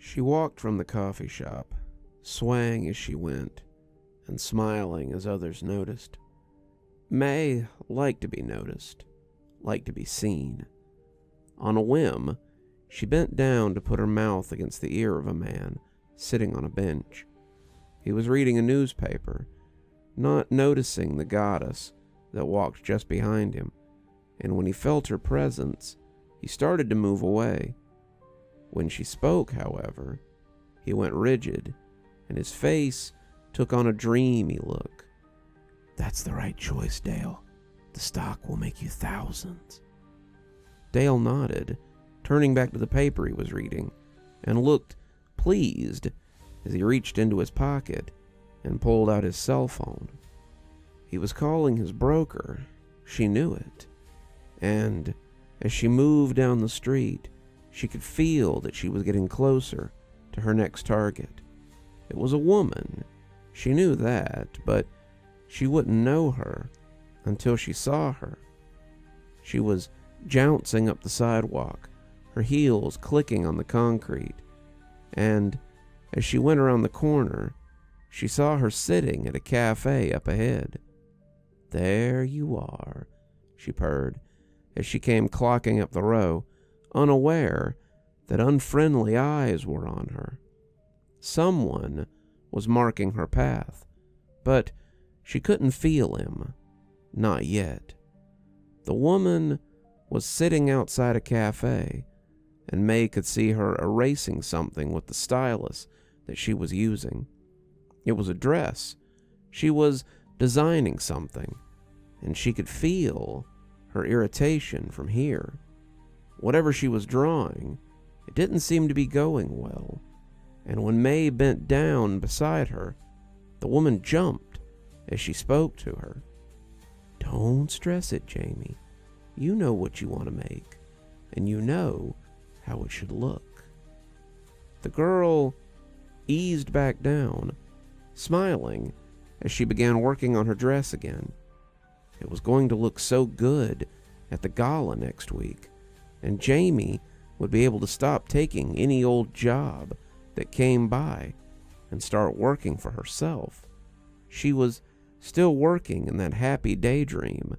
She walked from the coffee shop, swaying as she went, and smiling as others noticed. May liked to be noticed, liked to be seen. On a whim, she bent down to put her mouth against the ear of a man sitting on a bench. He was reading a newspaper, not noticing the goddess that walked just behind him, and when he felt her presence, he started to move away. When she spoke, however, he went rigid, and his face took on a dreamy look. "That's the right choice, Dale. The stock will make you thousands." Dale nodded, turning back to the paper he was reading, and looked pleased as he reached into his pocket and pulled out his cell phone. He was calling his broker. She knew it. And as she moved down the street, she could feel that she was getting closer to her next target. It was a woman. She knew that, but she wouldn't know her until she saw her. She was jouncing up the sidewalk, her heels clicking on the concrete, and as she went around the corner, she saw her sitting at a cafe up ahead. "There you are," she purred as she came clocking up the row, unaware that unfriendly eyes were on her. Someone was marking her path, but she couldn't feel him. Not yet. The woman was sitting outside a cafe, and May could see her erasing something with the stylus that she was using. It was a dress. She was designing something, and she could feel her irritation from here. Whatever she was drawing, it didn't seem to be going well, and when May bent down beside her, the woman jumped as she spoke to her. "Don't stress it, Jamie. You know what you want to make, and you know how it should look." The girl eased back down, smiling as she began working on her dress again. It was going to look so good at the gala next week, and Jamie would be able to stop taking any old job that came by and start working for herself. She was still working in that happy daydream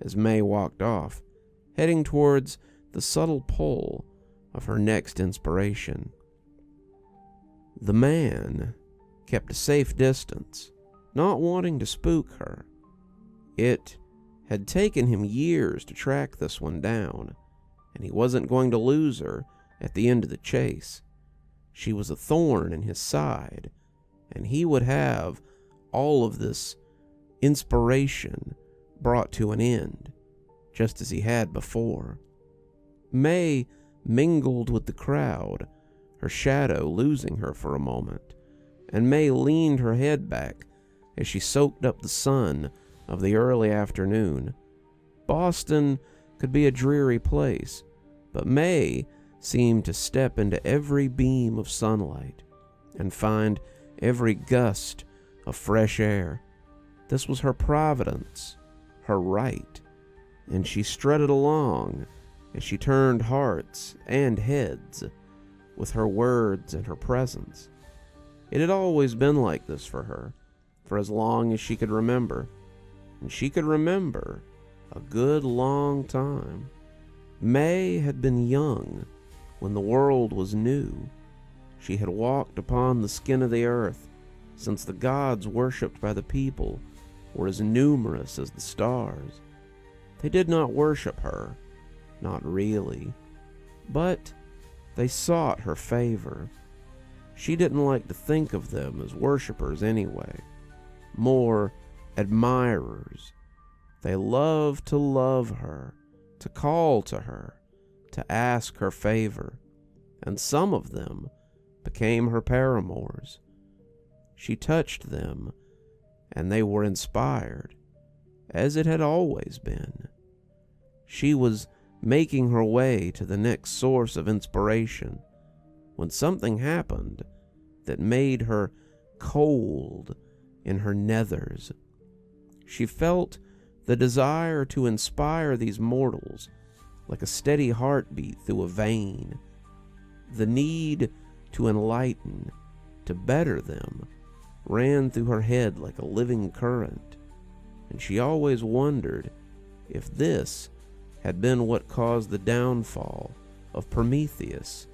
as May walked off, heading towards the subtle pull of her next inspiration. The man kept a safe distance, not wanting to spook her. It had taken him years to track this one down, and he wasn't going to lose her at the end of the chase. She was a thorn in his side, and he would have all of this inspiration brought to an end, just as he had before. May mingled with the crowd, her shadow losing her for a moment, and May leaned her head back as she soaked up the sun of the early afternoon. Boston could be a dreary place, but May seemed to step into every beam of sunlight and find every gust of fresh air. This was her providence, her right, and she strutted along as she turned hearts and heads with her words and her presence. It had always been like this for her, for as long as she could remember, and she could remember a good long time. May had been young when the world was new. She had walked upon the skin of the earth since the gods worshipped by the people were as numerous as the stars. They did not worship her, not really, but they sought her favor. She didn't like to think of them as worshippers anyway, more admirers. They loved to love her, to call to her, to ask her favor, and some of them became her paramours. She touched them, and they were inspired, as it had always been. She was making her way to the next source of inspiration when something happened that made her cold in her nethers. She felt the desire to inspire these mortals like a steady heartbeat through a vein, the need to enlighten, to better them, ran through her head like a living current, and she always wondered if this had been what caused the downfall of Prometheus.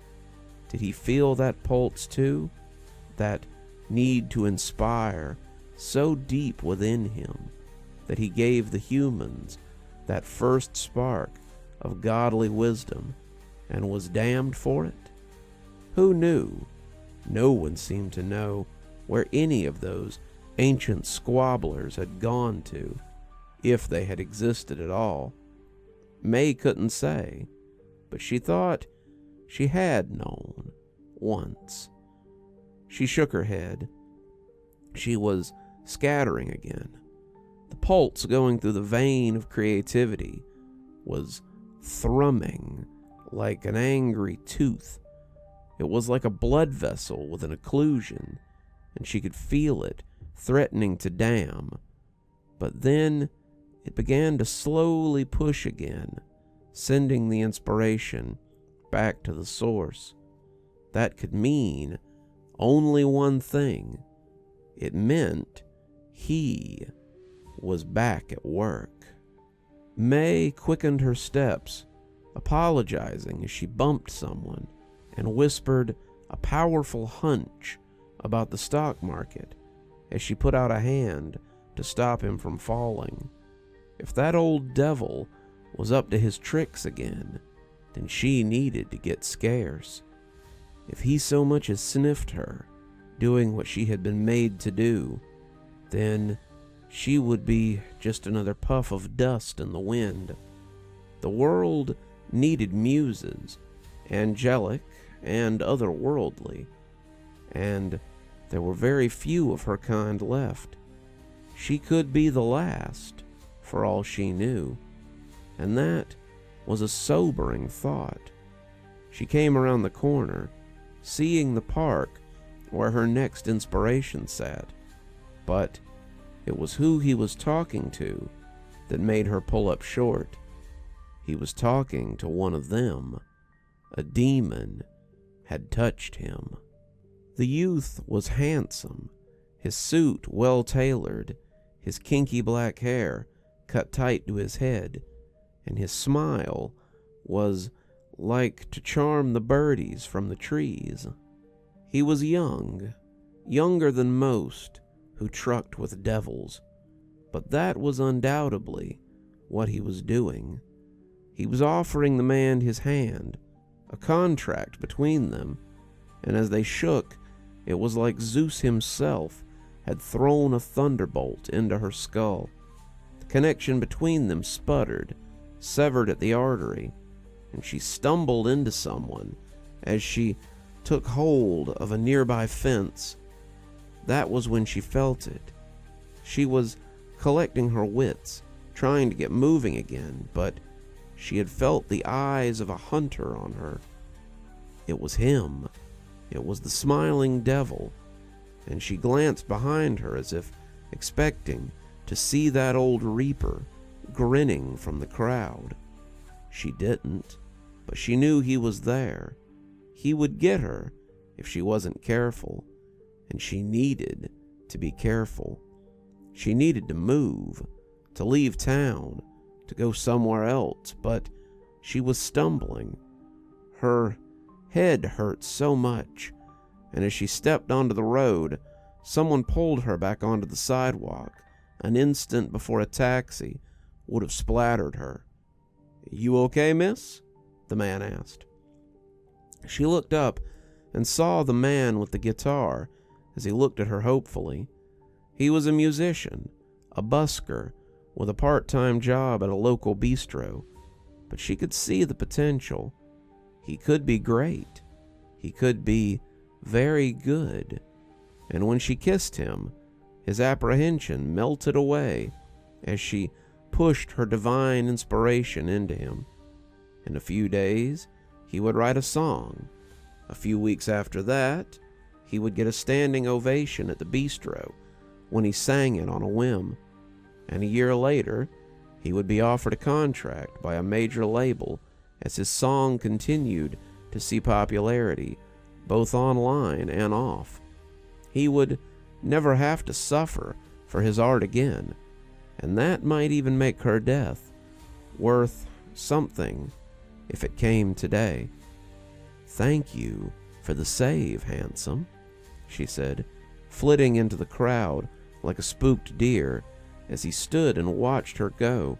Did he feel that pulse too? That need to inspire so deep within him that he gave the humans that first spark of godly wisdom and was damned for it? Who knew? No one seemed to know where any of those ancient squabblers had gone to, if they had existed at all. May couldn't say, but she thought she had known once. She shook her head. She was scattering again. The pulse going through the vein of creativity was thrumming like an angry tooth. It was like a blood vessel with an occlusion, and she could feel it threatening to dam. But then it began to slowly push again, sending the inspiration back to the source. That could mean only one thing. It meant he was back at work. May quickened her steps, apologizing as she bumped someone, and whispered a powerful hunch about the stock market as she put out a hand to stop him from falling. If that old devil was up to his tricks again, then she needed to get scarce. If he so much as sniffed her, doing what she had been made to do, then she would be just another puff of dust in the wind. The world needed muses, angelic and otherworldly, and there were very few of her kind left. She could be the last, for all she knew, and that was a sobering thought. She came around the corner, seeing the park where her next inspiration sat, but it was who he was talking to that made her pull up short. He was talking to one of them. A demon had touched him. The youth was handsome, his suit well tailored, his kinky black hair cut tight to his head, and his smile was like to charm the birdies from the trees. He was young, younger than most who trucked with devils, but that was undoubtedly what he was doing. He was offering the man his hand, a contract between them, and as they shook, it was like Zeus himself had thrown a thunderbolt into her skull. The connection between them sputtered, severed at the artery, and she stumbled into someone as she took hold of a nearby fence. That was when she felt it. She was collecting her wits, trying to get moving again, but she had felt the eyes of a hunter on her. It was him. It was the smiling devil, and she glanced behind her as if expecting to see that old reaper grinning from the crowd. She didn't, but she knew he was there. He would get her if she wasn't careful, and she needed to be careful. She needed to move, to leave town, to go somewhere else, but she was stumbling. Her head hurt so much, and as she stepped onto the road, someone pulled her back onto the sidewalk an instant before a taxi would have splattered her. "You okay, miss?" the man asked. She looked up and saw the man with the guitar as he looked at her hopefully. He was a musician, a busker, with a part-time job at a local bistro, but she could see the potential. He could be great. He could be very good. And when she kissed him, his apprehension melted away as she pushed her divine inspiration into him. In a few days, he would write a song. A few weeks after that, he would get a standing ovation at the bistro when he sang it on a whim. And a year later, he would be offered a contract by a major label as his song continued to see popularity both online and off. He would never have to suffer for his art again, and that might even make her death worth something if it came today. "Thank you for the save, handsome," she said, flitting into the crowd like a spooked deer as he stood and watched her go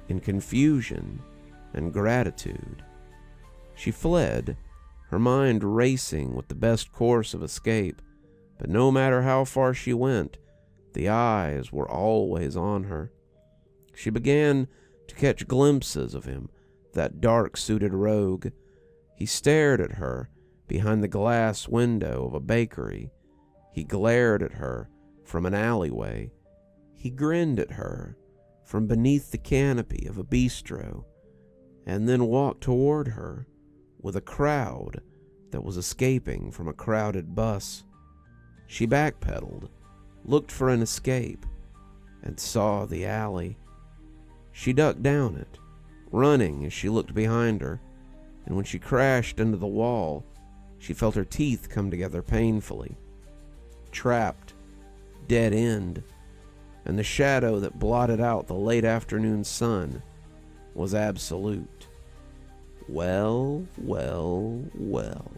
in confusion and gratitude. She fled, her mind racing with the best course of escape, but no matter how far she went, the eyes were always on her. She began to catch glimpses of him, that dark-suited rogue. He stared at her behind the glass window of a bakery. He glared at her from an alleyway. He grinned at her from beneath the canopy of a bistro, and then walked toward her with a crowd that was escaping from a crowded bus. She backpedaled, looked for an escape, and saw the alley. She ducked down it, running as she looked behind her, and when she crashed into the wall, she felt her teeth come together painfully. Trapped, dead end, and the shadow that blotted out the late afternoon sun was absolute. "Well, well, well,"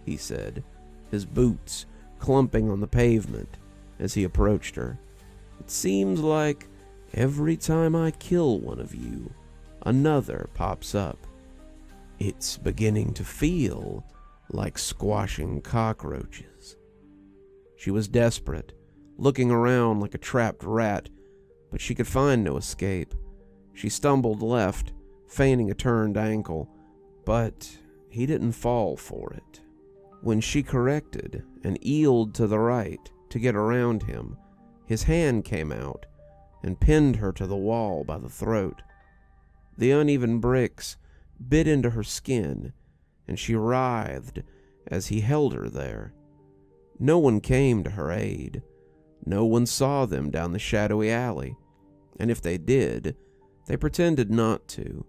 he said, his boots clumping on the pavement as he approached her. "It seems like every time I kill one of you, another pops up. It's beginning to feel like squashing cockroaches." She was desperate, looking around like a trapped rat, but she could find no escape. She stumbled left, feigning a turned ankle, but he didn't fall for it. When she corrected and eeled to the right to get around him, his hand came out and pinned her to the wall by the throat. The uneven bricks bit into her skin, and she writhed as he held her there. No one came to her aid. No one saw them down the shadowy alley, and if they did, they pretended not to.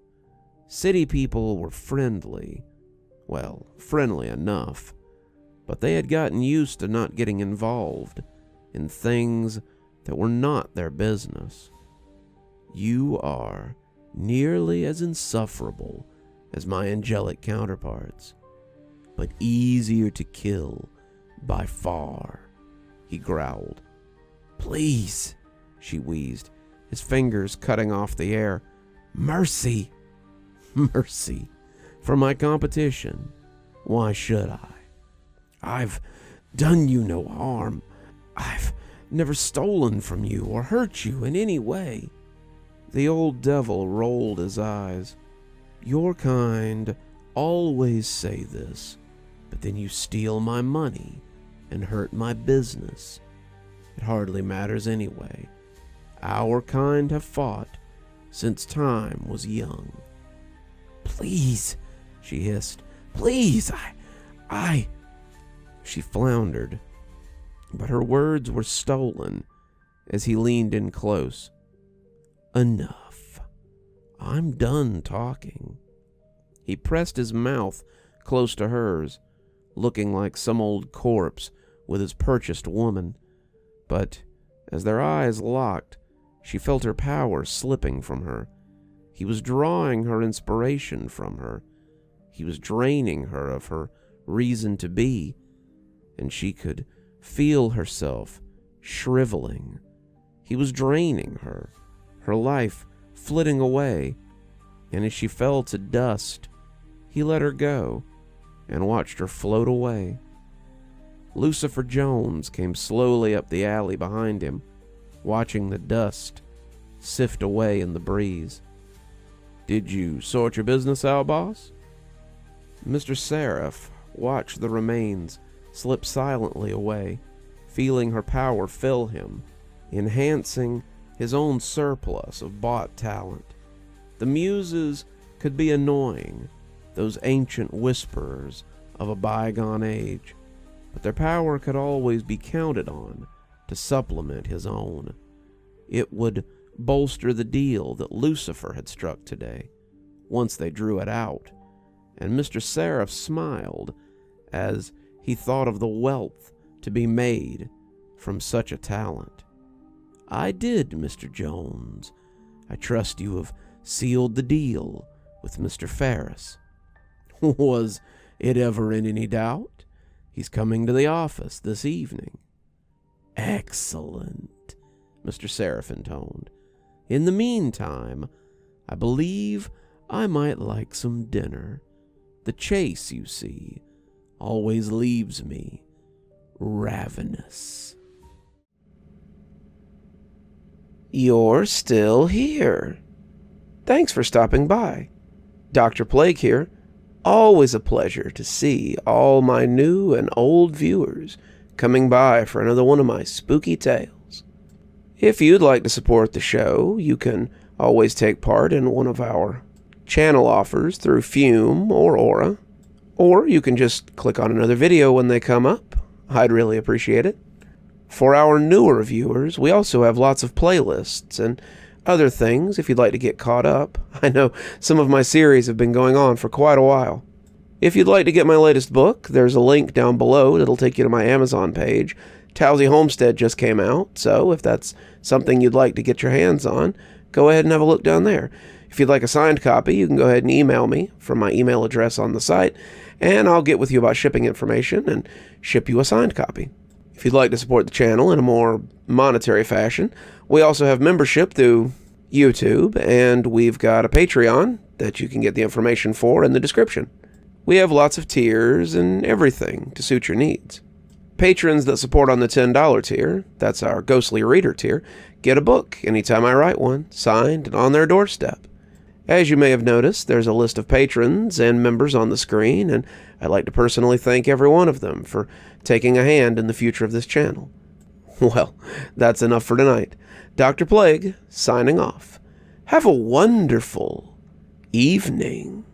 City people were friendly. Well, friendly enough, but they had gotten used to not getting involved in things that were not their business. "You are nearly as insufferable as my angelic counterparts, but easier to kill by far," he growled. "Please," she wheezed, his fingers cutting off the air. "Mercy." "Mercy for my competition? Why should I? I've done you no harm. I've never stolen from you or hurt you in any way." The old devil rolled his eyes. "Your kind always say this, but then you steal my money and hurt my business. It hardly matters anyway. Our kind have fought since time was young." "Please," she hissed. "Please, I... She floundered, but her words were stolen as he leaned in close. "Enough. I'm done talking." He pressed his mouth close to hers, looking like some old corpse with his purchased woman. But as their eyes locked, she felt her power slipping from her. He was drawing her inspiration from her. He was draining her of her reason to be, and she could feel herself shriveling. He was draining her, her life flitting away, and as she fell to dust, he let her go and watched her float away. Lucifer Jones came slowly up the alley behind him, watching the dust sift away in the breeze. "Did you sort your business out, boss?" Mr. Sereph watched the remains slip silently away, feeling her power fill him, enhancing his own surplus of bought talent. The Muses could be annoying, those ancient whisperers of a bygone age, but their power could always be counted on to supplement his own. It would bolster the deal that Lucifer had struck today, once they drew it out, and Mr. Sereph smiled as he thought of the wealth to be made from such a talent. "I did, Mr. Jones. I trust you have sealed the deal with Mr. Ferris." "Was it ever in any doubt? He's coming to the office this evening." "Excellent," Mr. Sereph intoned. "In the meantime, I believe I might like some dinner. The chase, you see, always leaves me ravenous." "You're still here. Thanks for stopping by. Dr. Plague here. Always a pleasure to see all my new and old viewers coming by for another one of my spooky tales. If you'd like to support the show, you can always take part in one of our channel offers through Fume or Aura, or you can just click on another video when they come up. I'd really appreciate it. For our newer viewers, we also have lots of playlists and other things if you'd like to get caught up. I know some of my series have been going on for quite a while. If you'd like to get my latest book, there's a link down below that'll take you to my Amazon page. Towesey Homestead just came out, so if that's something you'd like to get your hands on, go ahead and have a look down there. If you'd like a signed copy, you can go ahead and email me from my email address on the site, and I'll get with you about shipping information and ship you a signed copy. If you'd like to support the channel in a more monetary fashion, we also have membership through YouTube, and we've got a Patreon that you can get the information for in the description. We have lots of tiers and everything to suit your needs. Patrons that support on the $10 tier, that's our Ghostly Reader tier, get a book anytime I write one, signed and on their doorstep. As you may have noticed, there's a list of patrons and members on the screen, and I'd like to personally thank every one of them for taking a hand in the future of this channel. Well, that's enough for tonight. Dr. Plague, signing off. Have a wonderful evening.